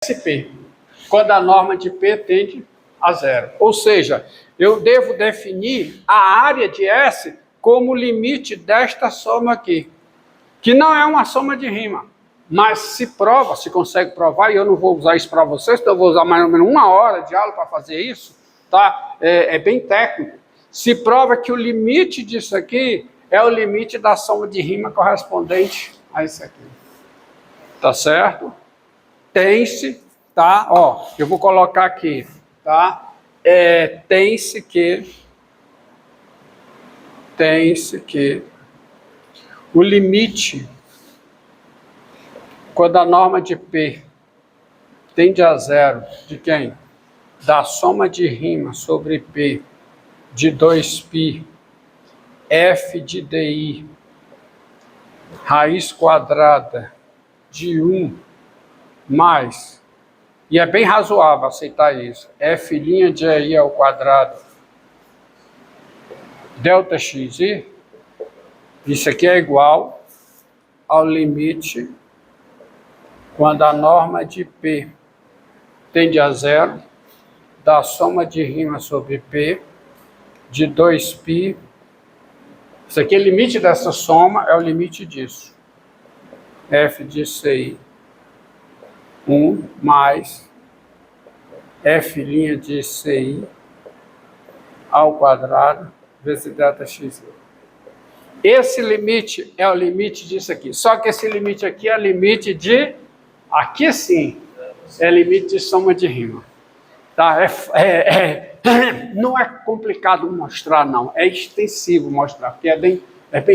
SP, quando a norma de P tende a zero. Ou seja, eu devo definir a área de S como limite desta soma aqui, que não é uma soma de rima, mas se prova, se consegue provar, e eu não vou usar isso para vocês, então eu vou usar mais ou menos 1 hora de aula para fazer isso, tá? É bem técnico. Se prova que o limite disso aqui é o limite da soma de rima correspondente a isso aqui. Tá certo? Tem-se, tá? Ó, eu vou colocar aqui, tá? Tem-se que o limite, quando a norma de P tende a zero, de quem? Da soma de rima sobre P de 2π f de DI raiz quadrada de 1 mais, e é bem razoável aceitar isso, f' de i ao quadrado delta xi, isso aqui é igual ao limite quando a norma de P tende a zero da soma de rima sobre P de 2π. Isso aqui é o limite dessa soma, é o limite disso. F de CI 1 mais F' de CI ao quadrado vezes delta xi. Esse limite é o limite disso aqui. Só que esse limite aqui é o limite de... Aqui sim, é limite de soma de rima. Tá? Não é complicado mostrar, não. É extensivo mostrar, porque é bem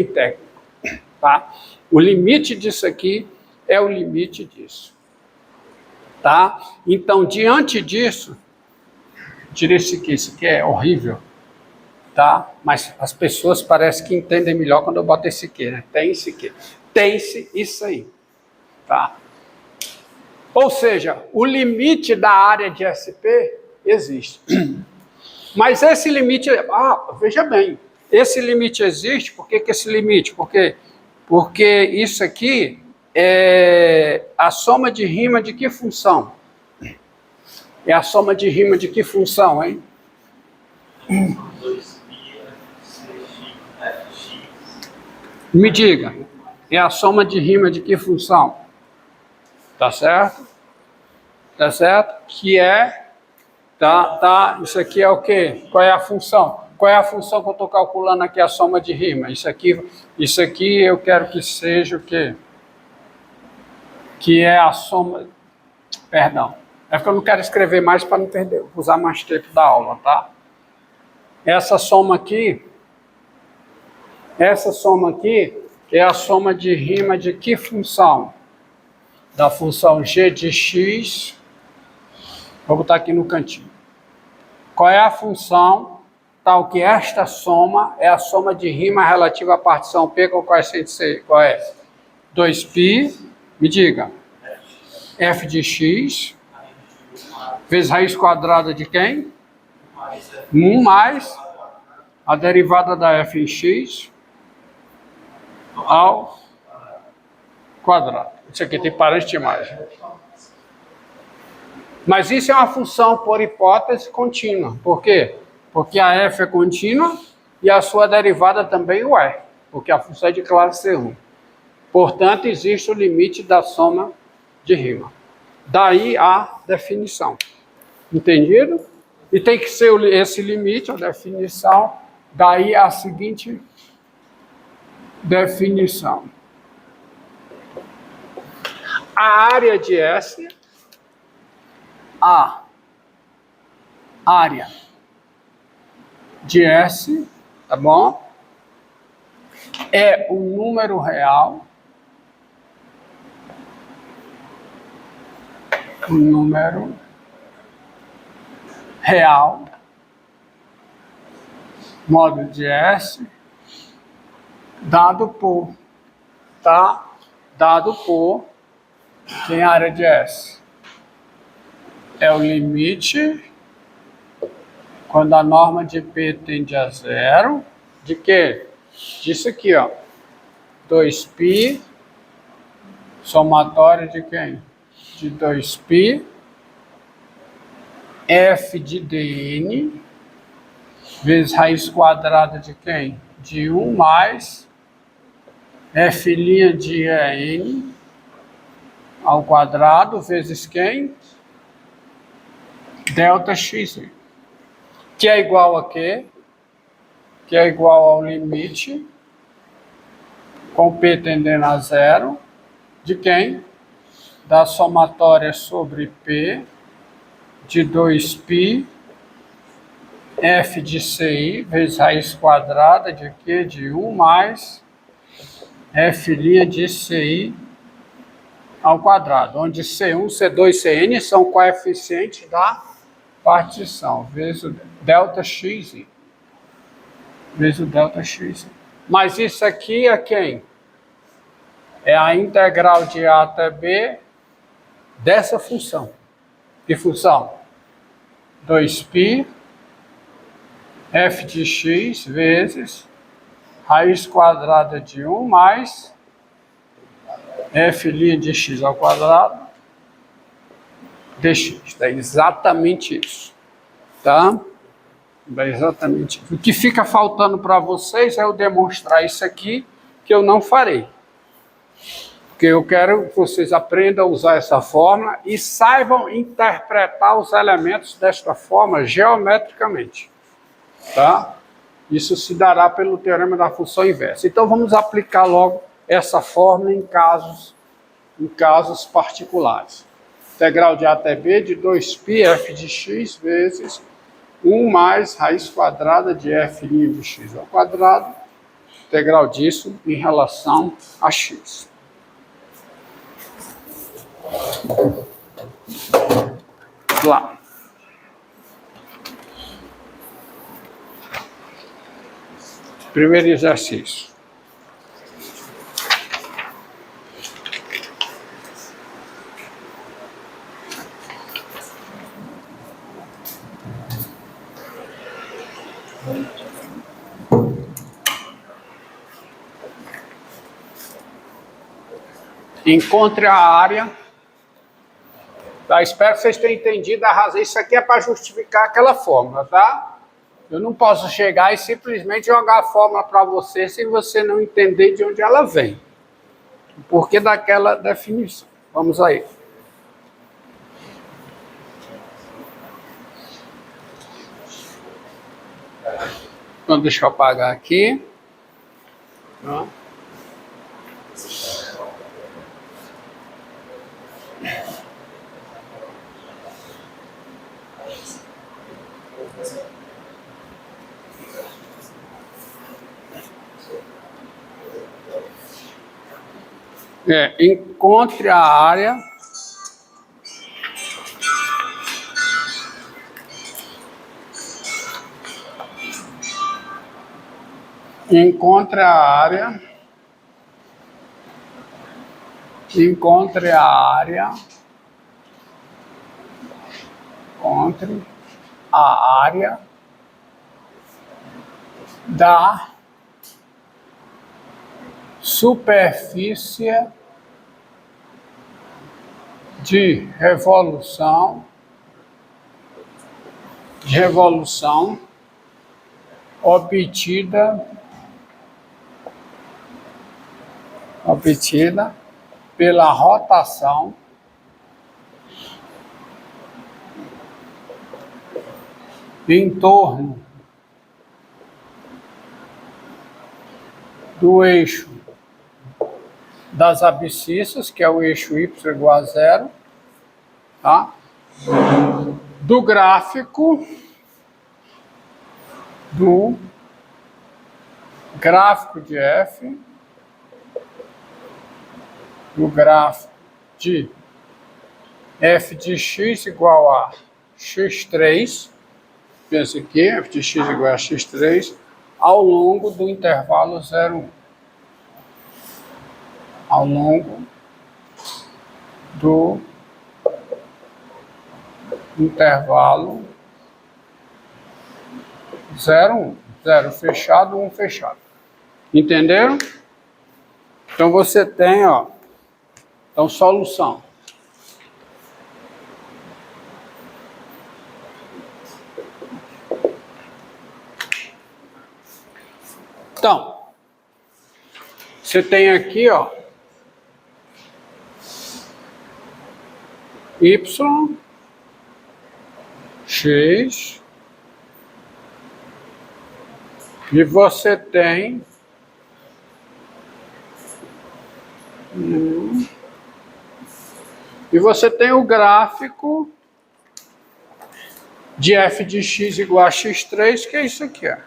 técnico. Tá? O limite disso aqui é o limite disso. Tá? Então, diante disso, tira isso aqui é horrível. Tá? Mas as pessoas parecem que entendem melhor quando eu boto esse aqui, né? Tem-se que. Tem-se isso aí. Tá? Ou seja, o limite da área de SP existe. Mas esse limite... veja bem, esse limite existe, por que esse limite? Porque isso aqui é a soma de rima de que função? É a soma de rima de que função, hein? Me diga, é a soma de rima de que função? Tá certo? Tá certo? Que é... Tá? Isso aqui é o quê? Qual é a função? Qual é a função que eu estou calculando aqui, a soma de rima? Isso aqui eu quero que seja o quê? Que é a soma... Perdão. É porque eu não quero escrever mais para não perder. Vou usar mais tempo da aula, tá? Essa soma aqui é a soma de rima de que função? Da função g de x. Vou botar aqui no cantinho. Qual é a função tal que esta soma é a soma de rima relativa à partição P com coeficiente C? Qual é? 2π, me diga. F de x vezes raiz quadrada de quem? 1 mais a derivada da f em x ao quadrado. Isso aqui tem parâmetro de imagem. Mas isso é uma função por hipótese contínua. Por quê? Porque a f é contínua e a sua derivada também o é, porque a função é de classe C1. Portanto, existe o limite da soma de rima. Daí a definição. Entendido? E tem que ser esse limite, a definição, daí a seguinte definição. A área de S... A área de S, tá bom? É o número real, módulo de S, dado por, tá? Dado por, tem a área de S. É o limite quando a norma de P tende a zero, de quê? Disso aqui, ó. 2π, somatório de quem? De 2π f de dn vezes raiz quadrada de quem? De 1 mais f' de n ao quadrado vezes quem? Delta x, que é igual a quê? Que é igual ao limite, com p tendendo a zero, de quem? Da somatória sobre p de 2π f de ci vezes raiz quadrada de quê? De 1 mais f' de ci ao quadrado, onde C1, C2, Cn são coeficientes da partição, vezes o ΔX, vezes o ΔX. Mas isso aqui é quem? É a integral de A até B dessa função. Que função? 2π f de x vezes raiz quadrada de 1 mais f' de x ao quadrado dx. É exatamente isso. Tá? É exatamente isso. O que fica faltando para vocês é eu demonstrar isso aqui, que eu não farei. Porque eu quero que vocês aprendam a usar essa fórmula e saibam interpretar os elementos desta forma geometricamente. Tá? Isso se dará pelo teorema da função inversa. Então vamos aplicar logo essa fórmula em casos particulares. Integral de A até B de 2π f de x vezes 1 mais raiz quadrada de f' de x ao quadrado, integral disso em relação a x. Lá. Primeiro exercício. Encontre a área. Tá? Espero que vocês tenham entendido a razão. Isso aqui é para justificar aquela fórmula, tá? Eu não posso chegar e simplesmente jogar a fórmula para você sem você não entender de onde ela vem. O porquê daquela definição. Vamos aí. Então, deixa eu apagar aqui. Tá? Encontre a área da superfície de revolução obtida pela rotação em torno do eixo das abscissas, que é o eixo y igual a zero, tá? Do gráfico de f, do gráfico de f de x igual a x3, pensa aqui, f de x igual a x3, ao longo do intervalo 0, 1. Ao longo do intervalo 0, 1. 0 fechado, 1 fechado. Entenderam? Então você tem, ó, então solução. Então, você tem aqui, ó, y, x, e você tem o gráfico de f de x igual a x3, que é isso aqui, ó.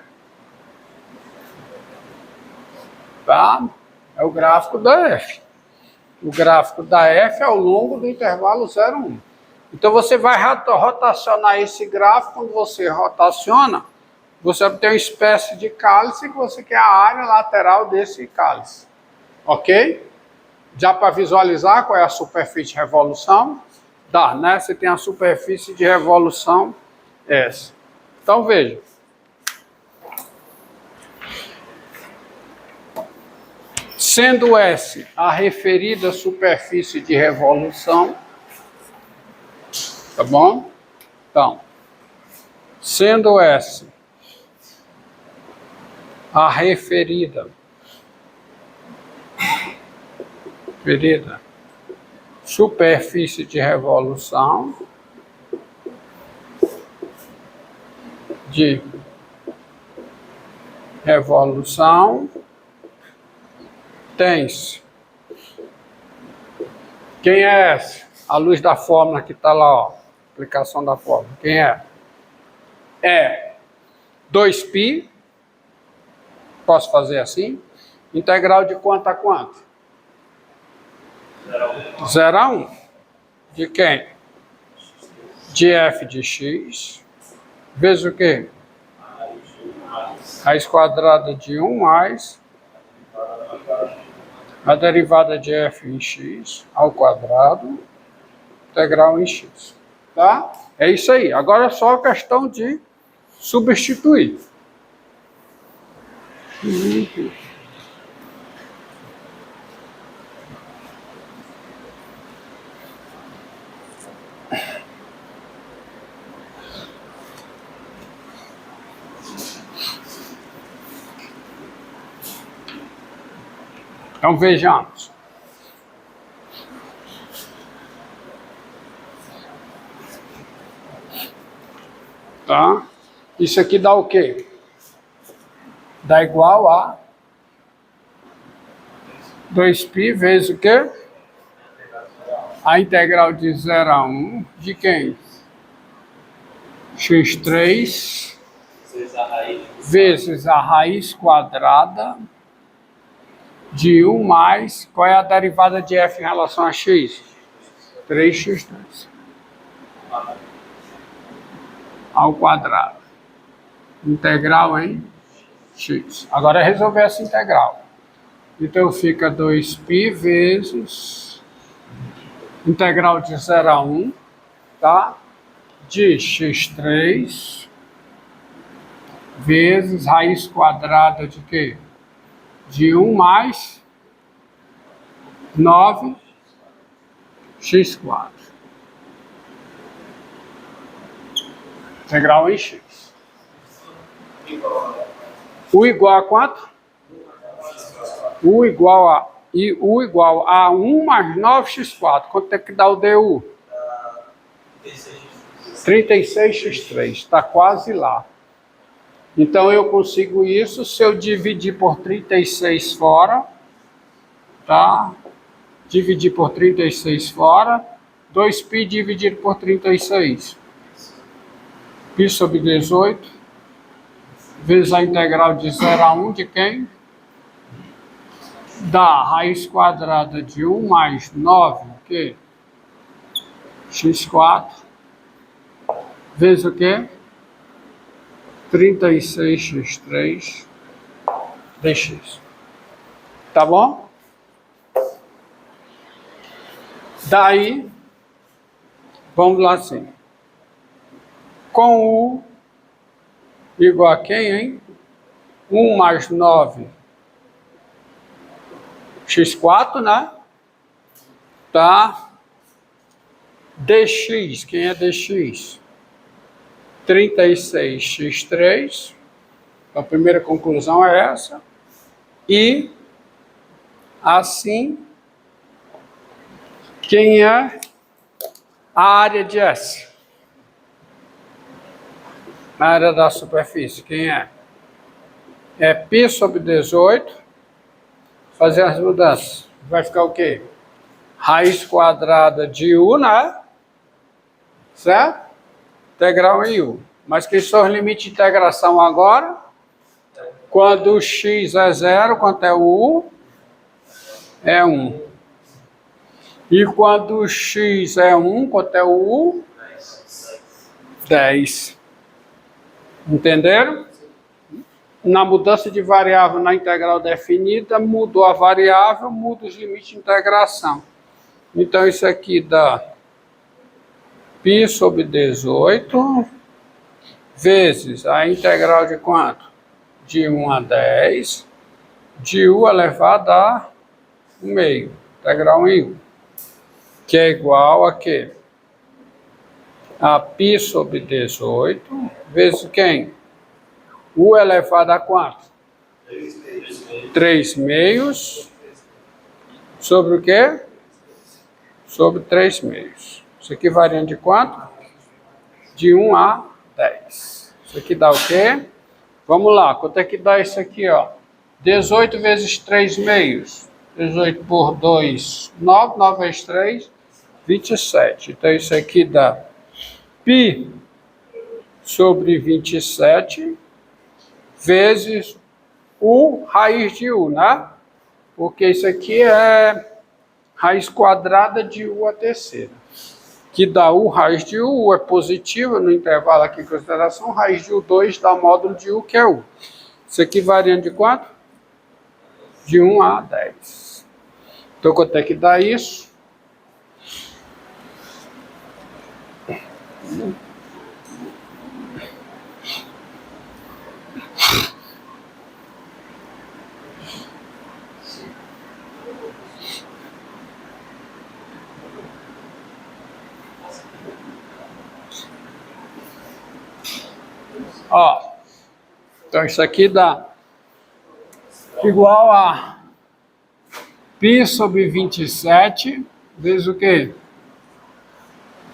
Tá? É o gráfico da f. O gráfico da f é ao longo do intervalo 0, 1. Então você vai rotacionar esse gráfico. Quando você rotaciona, você obtém uma espécie de cálice que você quer a área lateral desse cálice. Ok? Já para visualizar qual é a superfície de revolução? Dá, né? Você tem a superfície de revolução S. Então veja. Sendo S a referida superfície de revolução, tá bom? Então, sendo S a referida superfície de revolução tens. Quem é essa? A luz da fórmula que está lá, ó. Aplicação da fórmula. Quem é? É 2π. Posso fazer assim? Integral de quanto a quanto? 0 a 1. De quem? De f de x. Vezes o quê? Raiz quadrada de 1 mais a derivada de f em x ao quadrado, integral em x. Tá? É isso aí. Agora é só questão de substituir. Então vejamos. Tá? Isso aqui dá o quê? Dá igual a 2π vezes o quê? A integral de 0 a 1 de quem? x3 vezes a raiz quadrada de 1 mais, qual é a derivada de f em relação a x? 3x2 ao quadrado. Integral em x. Agora é resolver essa integral. Então fica 2π vezes integral de 0 a 1, tá? De x3 vezes raiz quadrada de quê? De 1 mais 9x4. Integral em x. U igual a quanto? U igual a 1 mais 9x4. Quanto é que dá o DU? 36x3. Está quase lá. Então eu consigo isso se eu dividir por 36 fora, tá? Dividir por 36 fora, 2π dividido por 36. Π sobre 18, vezes a integral de 0 a 1 de quem? Da raiz quadrada de 1 mais 9, o quê? x4, vezes o quê? 36x3 dx. Tá bom? Daí, vamos lá assim. Com U igual a quem, hein? 1 mais 9 x4, né? Tá? dx, quem é dx? 36x3. Então, a primeira conclusão é essa. E assim, quem é a área de S? A área da superfície, quem é? É π sobre 18. Fazer as mudanças. Vai ficar o quê? Raiz quadrada de U, né? Certo? Integral em U. Mas quem são os limites de integração agora? Quando o x é 0, quanto é o U? É 1. E quando o x é 1, quanto é o U? 10. Entenderam? Na mudança de variável na integral definida, mudou a variável, muda os limites de integração. Então, isso aqui dá π sobre 18 vezes a integral de quanto? De 1 a 10, de U elevado a 1 meio, integral em U, que é igual a quê? A π sobre 18 vezes quem? U elevado a quanto? 3 meios sobre o quê? Sobre 3 meios. Isso aqui variando de quanto? De 1 a 10. Isso aqui dá o quê? Vamos lá, quanto é que dá isso aqui, ó? 18 vezes 3 meios. 18 por 2, 9. 9 vezes 3, 27. Então, isso aqui dá π sobre 27 vezes U raiz de U, né? Porque isso aqui é raiz quadrada de U a terceira. Que dá U raiz de U, U é positiva no intervalo aqui em consideração, raiz de U2 dá módulo de U, que é U. Isso aqui variando de quanto? De 1 a 10. Então, quanto é que dá isso? Ó, então isso aqui dá igual a π sobre 27 vezes o quê?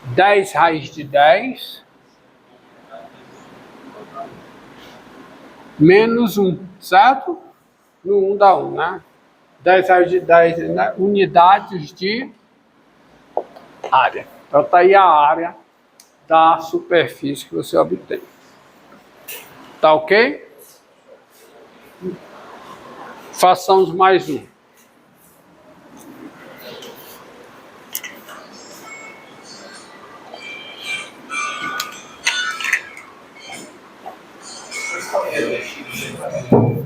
10 raiz de 10 menos 1, certo? No 1 dá 1, né? 10 raiz de 10 unidades de área. Então está aí a área da superfície que você obtém. Tá ok? Façamos mais um.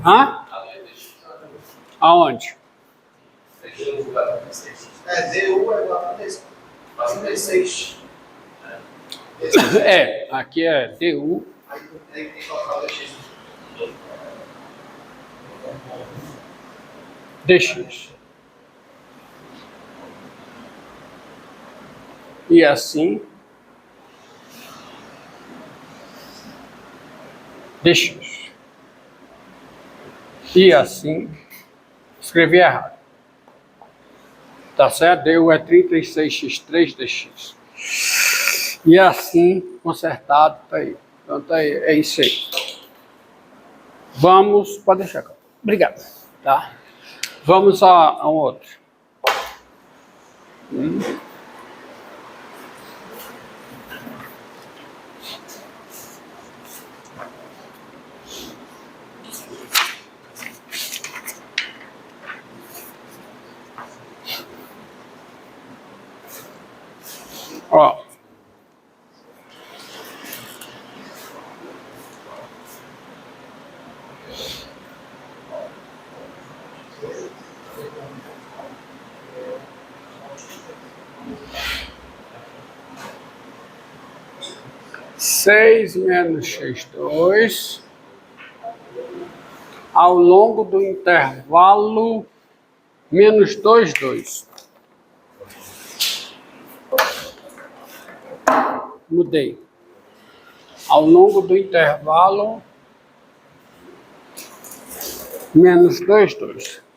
Hã? Aonde? DU é igual a 36. É, aqui é DU. Aí tem que colocar o DX. dx. E assim, dx. E assim, escrevi errado. Tá certo? DU é 36x3dx. E assim, consertado, tá aí. Então tá aí, é isso aí. Vamos, pode deixar. Obrigado. Tá? Vamos a um outro. Ó. Seis menos x2 ao longo do intervalo menos 2, 2. Mudei. Ao longo do intervalo menos 2, 2.